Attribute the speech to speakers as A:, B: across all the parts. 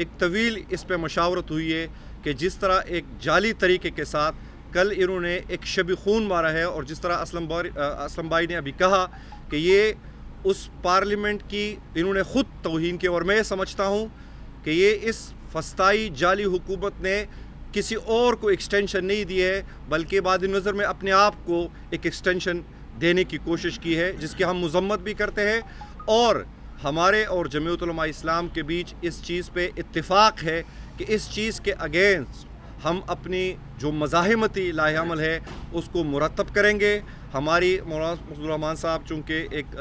A: ایک طویل اس پہ مشاورت ہوئی ہے کہ جس طرح ایک جعلی طریقے کے ساتھ کل انہوں نے ایک شب خون مارا ہے، اور جس طرح اسلم بھائی نے ابھی کہا کہ یہ اس پارلیمنٹ کی انہوں نے خود توہین کی، اور میں یہ سمجھتا ہوں کہ یہ اس فسطائی جعلی حکومت نے کسی اور کو ایکسٹینشن نہیں دی ہے، بلکہ بعد نظر میں اپنے آپ کو ایک ایکسٹینشن دینے کی کوشش کی ہے، جس کی ہم مذمت بھی کرتے ہیں، اور ہمارے اور جمعیت علماء اسلام کے بیچ اس چیز پہ اتفاق ہے کہ اس چیز کے اگینسٹ ہم اپنی جو مزاحمتی لاہ عمل ہے اس کو مرتب کریں گے۔ ہماری مولانا مسعود الرحمان صاحب چونکہ ایک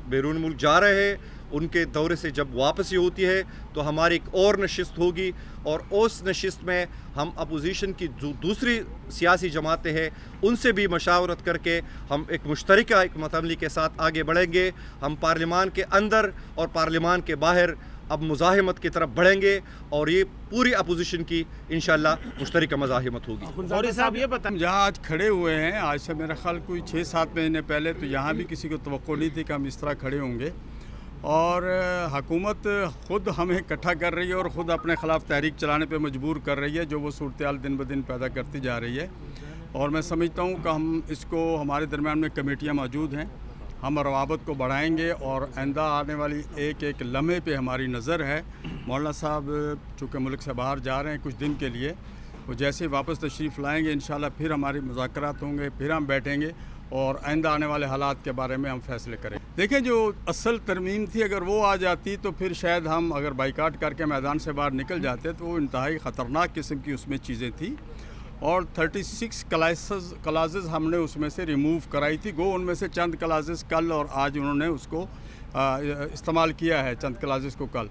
A: بیرون ملک جا رہے ہیں، ان کے دورے سے جب واپسی ہوتی ہے تو ہماری ایک اور نشست ہوگی، اور اس نشست میں ہم اپوزیشن کی جو دوسری سیاسی جماعتیں ہیں ان سے بھی مشاورت کر کے ہم ایک مشترکہ حکمت عملی کے ساتھ آگے بڑھیں گے۔ ہم پارلیمان کے اندر اور پارلیمان کے باہر اب مزاحمت کی طرف بڑھیں گے، اور یہ پوری اپوزیشن کی انشاءاللہ مشترکہ مزاحمت ہوگی۔
B: غوری صاحب یہ بتائیں،
C: ہم جہاں آج کھڑے ہوئے ہیں، آج سے میرا خیال کوئی 6-7 مہینے پہلے تو یہاں بھی کسی کو توقع نہیں تھی کہ ہم اس طرح کھڑے ہوں گے، اور حکومت خود ہمیں اکٹھا کر رہی ہے اور خود اپنے خلاف تحریک چلانے پہ مجبور کر رہی ہے، جو وہ صورتحال دن بدن پیدا کرتی جا رہی ہے۔ اور میں سمجھتا ہوں کہ ہم اس کو، ہمارے درمیان میں کمیٹیاں موجود ہیں، ہم روابط کو بڑھائیں گے، اور آئندہ آنے والی ایک ایک لمحے پہ ہماری نظر ہے۔ مولانا صاحب چونکہ ملک سے باہر جا رہے ہیں کچھ دن کے لیے، وہ جیسے واپس تشریف لائیں گے انشاءاللہ پھر ہماری مذاکرات ہوں گے، پھر ہم بیٹھیں گے اور آئندہ آنے والے حالات کے بارے میں ہم فیصلے کریں۔ دیکھیں، جو اصل ترمیم تھی اگر وہ آ جاتی تو پھر شاید ہم اگر بائیکاٹ کر کے میدان سے باہر نکل جاتے تو وہ انتہائی خطرناک قسم کی اس میں چیزیں تھیں، اور 36 کلازز ہم نے اس میں سے ریموو کرائی تھی۔ گو ان میں سے چند کلازز کل اور آج انہوں نے اس کو استعمال کیا ہے، چند کلازز کو کل،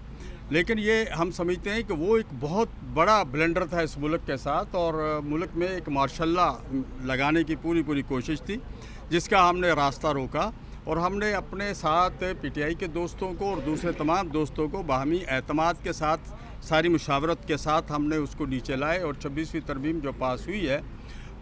C: لیکن یہ ہم سمجھتے ہیں کہ وہ ایک بہت بڑا بلنڈر تھا اس ملک کے ساتھ، اور ملک میں ایک مارشل لا لگانے کی پوری کوشش تھی، جس کا ہم نے راستہ روکا، اور ہم نے اپنے ساتھ پی ٹی آئی کے دوستوں کو اور دوسرے تمام دوستوں کو باہمی اعتماد کے ساتھ، ساری مشاورت کے ساتھ ہم نے اس کو نیچے لائے، اور 26ویں ترمیم جو پاس ہوئی ہے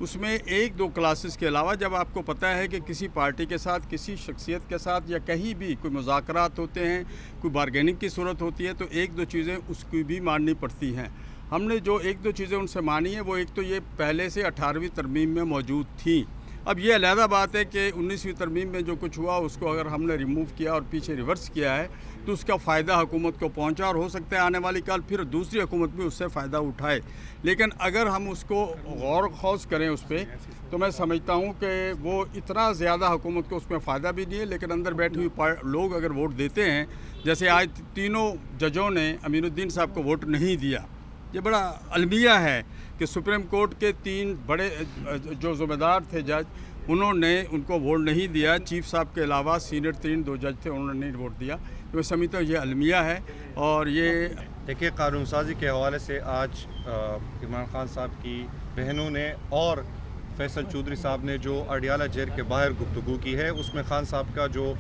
C: اس میں 1-2 کلاسز کے علاوہ، جب آپ کو پتہ ہے کہ کسی پارٹی کے ساتھ، کسی شخصیت کے ساتھ یا کہیں بھی کوئی مذاکرات ہوتے ہیں، کوئی بارگیننگ کی صورت ہوتی ہے، تو 1-2 چیزیں اس کی بھی ماننی پڑتی ہیں۔ ہم نے جو 1-2 چیزیں ان سے مانی ہیں، وہ ایک تو یہ پہلے سے 18ویں ترمیم میں موجود تھیں۔ اب یہ علیحدہ بات ہے کہ 19ویں ترمیم میں جو کچھ ہوا اس کو اگر ہم نے ریموو کیا اور پیچھے ریورس کیا ہے تو اس کا فائدہ حکومت کو پہنچا، اور ہو سکتا ہے آنے والی کل پھر دوسری حکومت بھی اس سے فائدہ اٹھائے، لیکن اگر ہم اس کو غور و خوض کریں اس پہ، تو میں سمجھتا ہوں کہ وہ اتنا زیادہ حکومت کو اس میں فائدہ بھی نہیں ہے، لیکن اندر بیٹھے ہوئے لوگ اگر ووٹ دیتے ہیں، جیسے آج 3 ججوں نے امین الدین صاحب کو ووٹ نہیں دیا، یہ بڑا المیہ ہے کہ سپریم کورٹ کے 3 بڑے جو ذمہ دار تھے جج، انہوں نے ان کو ووٹ نہیں دیا، چیف صاحب کے علاوہ سینئر 2 جج تھے، انہوں نے نہیں ووٹ دیا۔ میں سمجھتا ہوں یہ المیہ ہے، اور یہ
A: دیکھیے قانون سازی کے حوالے سے آج عمران خان صاحب کی بہنوں نے اور فیصل چودھری صاحب نے جو اڈیالہ جیل کے باہر گفتگو کی ہے، اس میں خان صاحب کا جو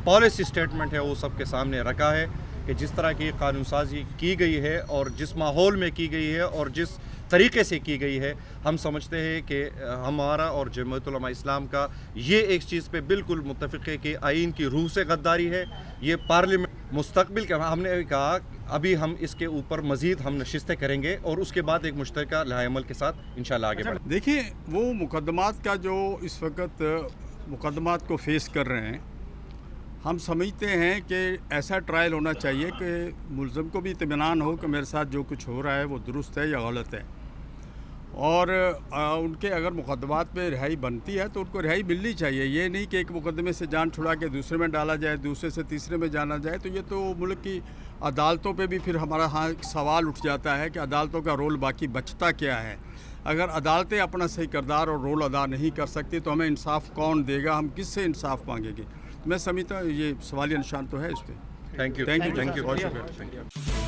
A: پالیسی سٹیٹمنٹ ہے وہ سب کے سامنے رکھا ہے کہ جس طرح کی قانون سازی کی گئی ہے اور جس ماحول میں کی گئی ہے اور جس طریقے سے کی گئی ہے، ہم سمجھتے ہیں کہ ہمارا اور جمعیت علماء اسلام کا یہ ایک چیز پہ بالکل متفق ہے کہ آئین کی روح سے غداری ہے۔ یہ پارلیمنٹ مستقبل کے، ہم نے کہا ابھی ہم اس کے اوپر مزید ہم نشستیں کریں گے اور اس کے بعد ایک مشترکہ لائحہ عمل کے ساتھ انشاءاللہ آگے بڑھیں گے۔
C: دیکھیں، وہ مقدمات کا جو اس وقت مقدمات کو فیس کر رہے ہیں، ہم سمجھتے ہیں کہ ایسا ٹرائل ہونا چاہیے کہ ملزم کو بھی اطمینان ہو کہ میرے ساتھ جو کچھ ہو رہا ہے وہ درست ہے یا غلط ہے، اور ان کے اگر مقدمات پہ رہائی بنتی ہے تو ان کو رہائی ملنی چاہیے۔ یہ نہیں کہ ایک مقدمے سے جان چھڑا کے دوسرے میں ڈالا جائے، دوسرے سے تیسرے میں جانا جائے، تو یہ تو ملک کی عدالتوں پہ بھی پھر ہمارا ایک سوال اٹھ جاتا ہے کہ عدالتوں کا رول باقی بچتا کیا ہے۔ اگر عدالتیں اپنا صحیح کردار اور رول ادا نہیں کر سکتی تو ہمیں انصاف کون دے گا، ہم کس سے انصاف مانگیں گے؟ میں سمجھتا ہوں یہ سوالیہ نشان تو ہے اس پہ۔
A: Thank you,
C: thank you,
A: thank you,
C: بہت شکریہ۔